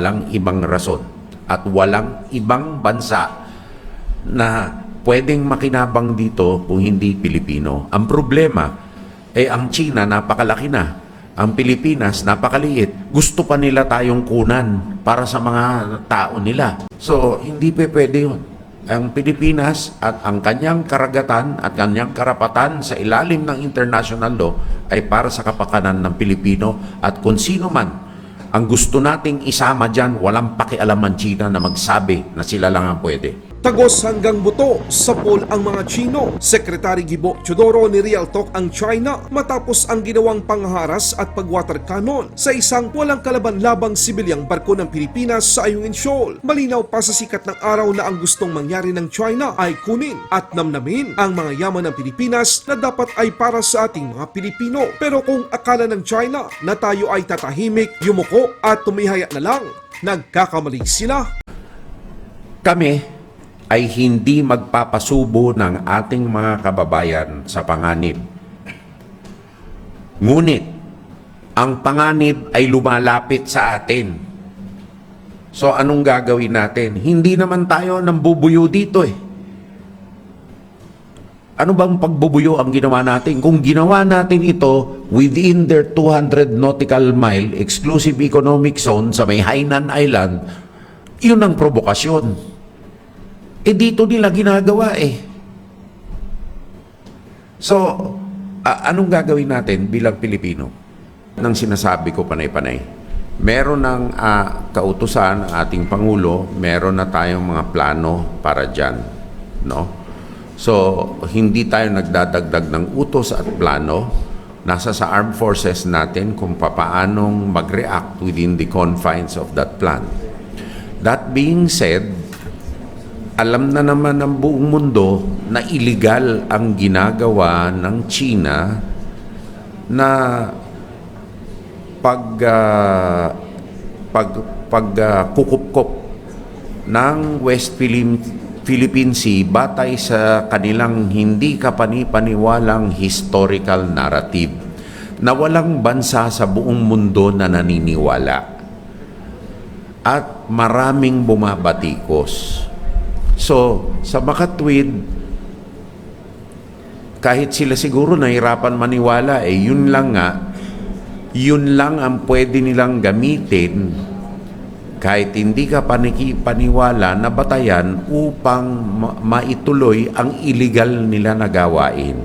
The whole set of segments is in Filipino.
Walang ibang rason at walang ibang bansa na pwedeng makinabang dito kung hindi Pilipino. Ang problema, ang China napakalaki na. Ang Pilipinas napakaliit. Gusto pa nila tayong kunan para sa mga tao nila. So, hindi pwede yun. Ang Pilipinas at ang kanyang karagatan at kanyang karapatan sa ilalim ng international law ay para sa kapakanan ng Pilipino at kung sino man ang gusto nating isama dyan, walang pakialam ang China na magsabi na sila lang ang pwede. Tagos hanggang buto sa poll ang mga Chino. Secretary Gibo Teodoro ni Real Talk ang China matapos ang ginawang pangharas at pagwater cannon sa isang walang kalaban-labang sibilyang barko ng Pilipinas sa Ayungin Shoal. Malinaw pa sa sikat ng araw na ang gustong mangyari ng China ay kunin at namnamin ang mga yaman ng Pilipinas na dapat ay para sa ating mga Pilipino. Pero kung akala ng China na tayo ay tatahimik, yumuko at tumihaya na lang, nagkakamali sila. Kami ay hindi magpapasubo ng ating mga kababayan sa panganib. Ngunit, ang panganib ay lumalapit sa atin. So, anong gagawin natin? Hindi naman tayo nambubuyo dito eh. Ano bang pagbubuyo ang ginawa natin? Kung ginawa natin ito within their 200 nautical mile exclusive economic zone sa may Hainan Island, yun ang provokasyon. Dito nila ginagawa eh. So, anong gagawin natin bilang Pilipino? Nang sinasabi ko panay-panay. Meron ng kautusan ang ating Pangulo, meron na tayong mga plano para dyan. No? So, hindi tayo nagdadagdag ng utos at plano. Nasa sa armed forces natin kung papaanong mag-react within the confines of that plan. That being said, alam na naman ng buong mundo na illegal ang ginagawa ng China na pagkukupkop ng West Philippine Sea batay sa kanilang hindi kapani-paniwalang historical narrative na walang bansa sa buong mundo na naniniwala at maraming bumabatikos. So, sa makatwid, kahit sila siguro nahirapan maniwala, yun lang ang pwede nilang gamitin kahit hindi ka paniwala na batayan upang maituloy ang illegal nila na gawain.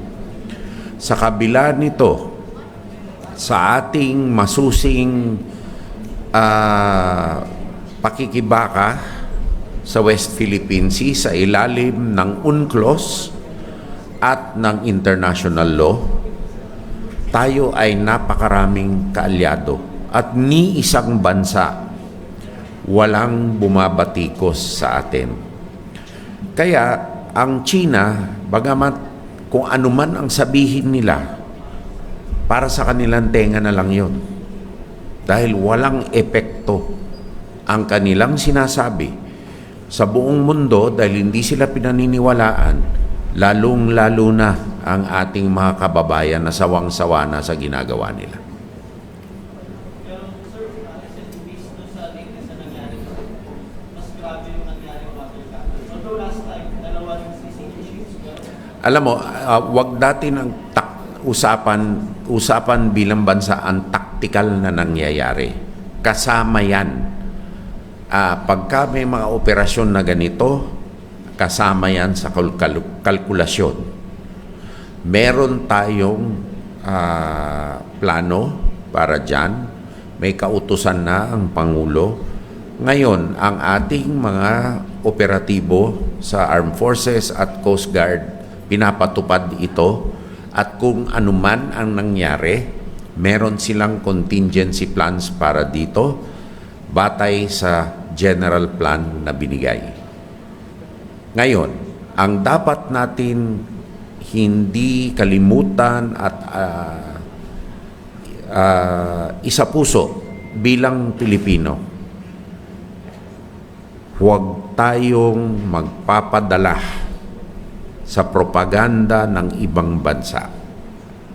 Sa kabila nito, sa ating masusing pakikibaka sa West Philippine Sea sa ilalim ng UNCLOS at ng international law, tayo ay napakaraming kaalyado at ni isang bansa walang bumabatikos sa atin. Kaya ang China, bagamat kung ano man ang sabihin nila, para sa kanilang tenga na lang yun. Dahil walang epekto ang kanilang sinasabi sa buong mundo dahil hindi sila pinaniniwalaan, lalong-lalo na ang ating mga kababayan na sawang-sawa na sa ginagawa nila. Pero, sir, based sa latest na nangyari, mas grabe yung nangyari water cannon. So, last time, dalawa yung sinking ships. Alam mo, wag natin ang usapan bilang bansa ang taktikal na nangyayari. Kasama yan. Pagka may mga operasyon na ganito, kasama yan sa kalkulasyon. Meron tayong plano para dyan. May kautusan na ang Pangulo. Ngayon, ang ating mga operatibo sa Armed Forces at Coast Guard, pinapatupad ito. At kung anuman ang nangyari, meron silang contingency plans para dito, batay sa general plan na binigay. Ngayon, ang dapat natin hindi kalimutan at isapuso bilang Pilipino, huwag tayong magpapadala sa propaganda ng ibang bansa.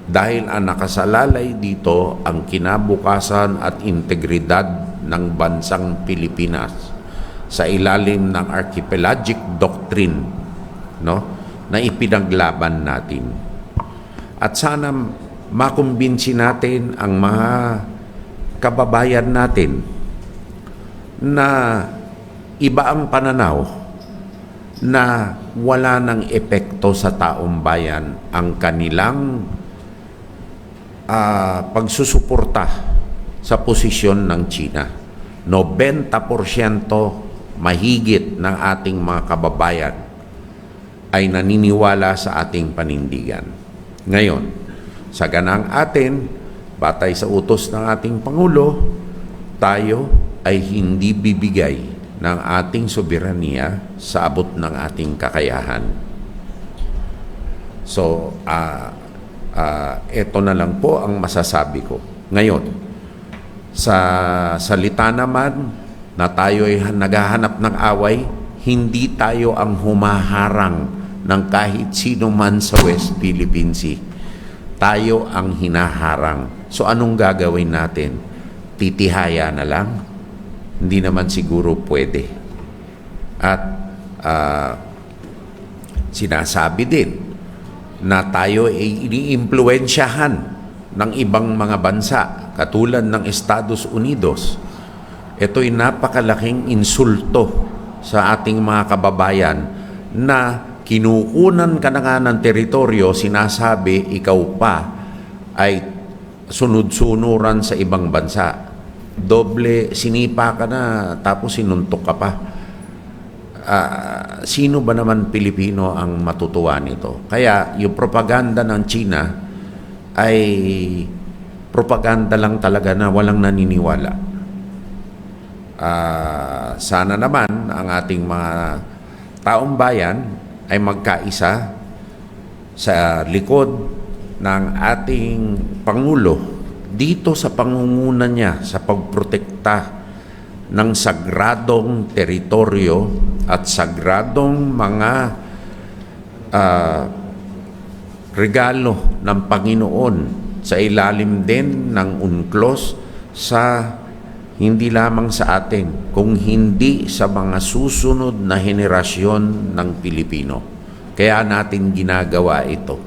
Dahil ang nakasalalay dito ang kinabukasan at integridad ng bansang Pilipinas sa ilalim ng archipelagic doctrine, no, na ipinaglaban natin. At sana makumbinsi natin ang mga kababayan natin na iba ang pananaw, na wala ng epekto sa taong bayan ang kanilang pagsusuporta sa posisyon ng China. 90% mahigit ng ating mga kababayan ay naniniwala sa ating panindigan. Ngayon, sa ganang atin, batay sa utos ng ating Pangulo, tayo ay hindi bibigay ng ating soberanya sa abot ng ating kakayahan. So, ito na lang po ang masasabi ko. Ngayon, sa salita naman na tayo ay naghahanap ng away, hindi tayo ang humaharang ng kahit sino man sa West Philippine Sea. Tayo ang hinaharang. So anong gagawin natin? Titihaya na lang? Hindi naman siguro pwede. At sinasabi din na tayo ay iniimpluwensyahan ng ibang mga bansa katulad ng Estados Unidos. Ito'y napakalaking insulto sa ating mga kababayan na kinukunan ka na nga ng teritoryo, sinasabi ikaw pa ay sunod-sunuran sa ibang bansa. Doble sinipa ka na tapos sinuntok ka pa. Sino ba naman Pilipino ang matutuwa nito? Kaya yung propaganda ng China ay propaganda lang talaga na walang naniniwala. Sana naman ang ating mga taong bayan ay magkaisa sa likod ng ating Pangulo dito sa pangunguna niya sa pagprotekta ng sagradong teritoryo at sagradong mga regalo ng Panginoon sa ilalim din ng UNCLOS sa hindi lamang sa atin, kung hindi sa mga susunod na henerasyon ng Pilipino. Kaya natin ginagawa ito.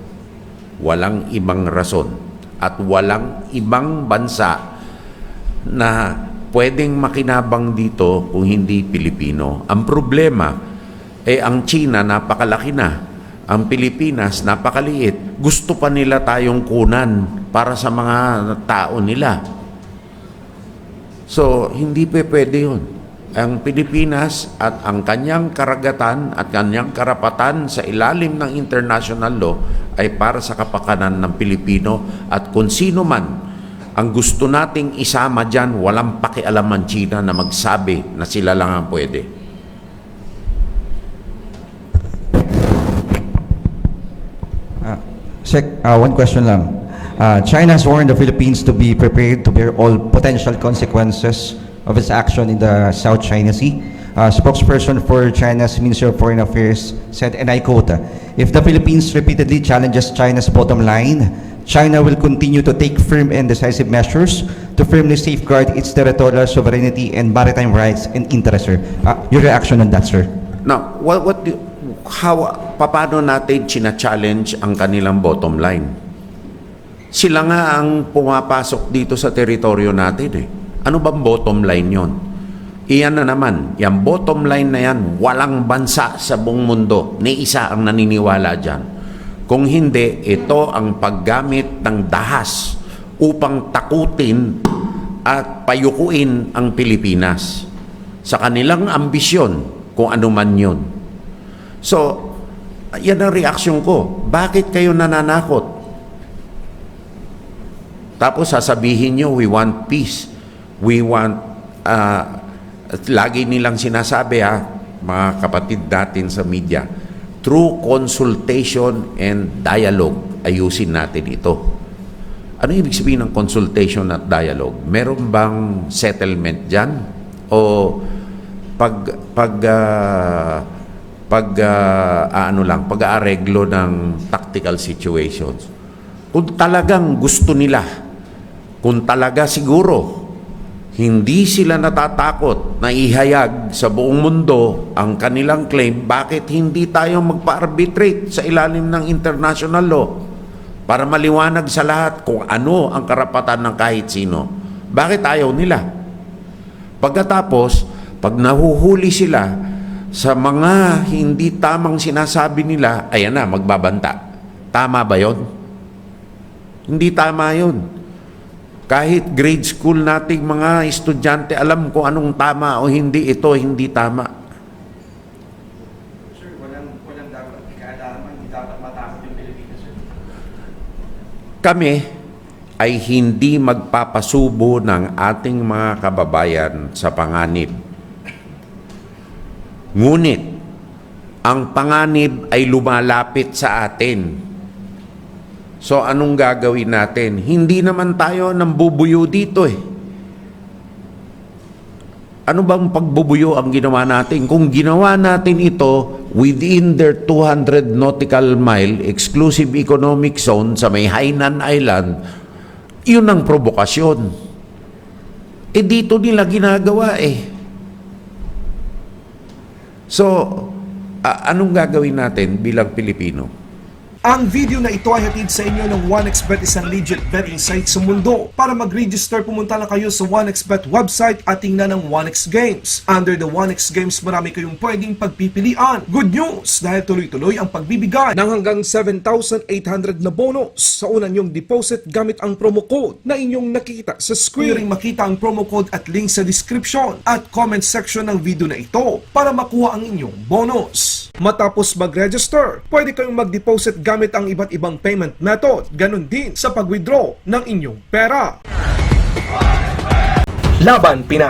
Walang ibang rason at walang ibang bansa na pwedeng makinabang dito kung hindi Pilipino. Ang problema ang China napakalaki na, ang Pilipinas napakaliit. Gusto pa nila tayong kunan para sa mga tao nila. So, hindi pwede yun. Ang Pilipinas at ang kanyang karagatan at kanyang karapatan sa ilalim ng international law ay para sa kapakanan ng Pilipino, at kung sino man ang gusto nating isama dyan, walang pakialam ang China na magsabi na sila lang ang pwede. Sec, one question lang. China has warned the Philippines to be prepared to bear all potential consequences of its action in the South China Sea. Spokesperson for China's Ministry of Foreign Affairs said, and I quote, "If the Philippines repeatedly challenges China's bottom line, China will continue to take firm and decisive measures to firmly safeguard its territorial sovereignty and maritime rights and interests." Sir, your reaction on that, sir? Now, paano natin china-challenge ang kanilang bottom line? Sila nga ang pumapasok dito sa teritoryo natin eh. Ano bang bottom line yon? Iyan na naman, yung bottom line na yan, walang bansa sa buong mundo, ni isa ang naniniwala dyan. Kung hindi, ito ang paggamit ng dahas upang takutin at payukuin ang Pilipinas sa kanilang ambisyon, kung ano man yun. So, yan ang reaksyon ko. Bakit kayo nananakot? Tapos sasabihin nyo, we want peace. We want, lagi nilang sinasabi mga kapatid natin sa media, through consultation and dialogue, ayusin natin ito. Ano ibig sabihin ng consultation at dialogue? Meron bang settlement dyan? O pag-aareglo ng tactical situations? kung talagang gusto nila, kung talaga siguro hindi sila natatakot na ihayag sa buong mundo ang kanilang claim, bakit hindi tayo magpa-arbitrate sa ilalim ng international law para maliwanag sa lahat kung ano ang karapatan ng kahit sino? Bakit ayaw nila? Pagkatapos, pag nahuhuli sila sa mga hindi tamang sinasabi nila, ayan na, magbabanta. Tama ba yon? Hindi tama yun. Kahit grade school nating mga estudyante, alam kung anong tama o hindi, ito hindi tama. Sir, walang dapat kaalaman, hindi dapat matakot yung Pilipinas, sir. Kami ay hindi magpapasubo ng ating mga kababayan sa panganib. Ngunit, ang panganib ay lumalapit sa atin. So, anong gagawin natin? Hindi naman tayo nambubuyo dito eh. Ano bang pagbubuyo ang ginawa natin? Kung ginawa natin ito within their 200 nautical mile exclusive economic zone sa may Hainan Island, yun ang provokasyon. Eh dito nila ginagawa eh. So, anong gagawin natin bilang Pilipino? Ang video na ito ay hatid sa inyo ng 1xBet, isang legit betting site sa mundo. Para mag-register, pumunta lang kayo sa 1xBet website at tingnan ang 1x Games. Under the 1x Games, marami kayong pwedeng pagpipilian. Good news! Dahil tuloy-tuloy ang pagbibigay ng hanggang 7,800 na bonus sa unang nyong deposit gamit ang promo code na inyong nakita sa screen. Pwede ring makita ang promo code at link sa description at comment section ng video na ito para makuha ang inyong bonus. Matapos mag-register, pwede kayong mag-deposit gamit ang iba't ibang payment method. Ganon din sa pag-withdraw ng inyong pera. Laban Pinas.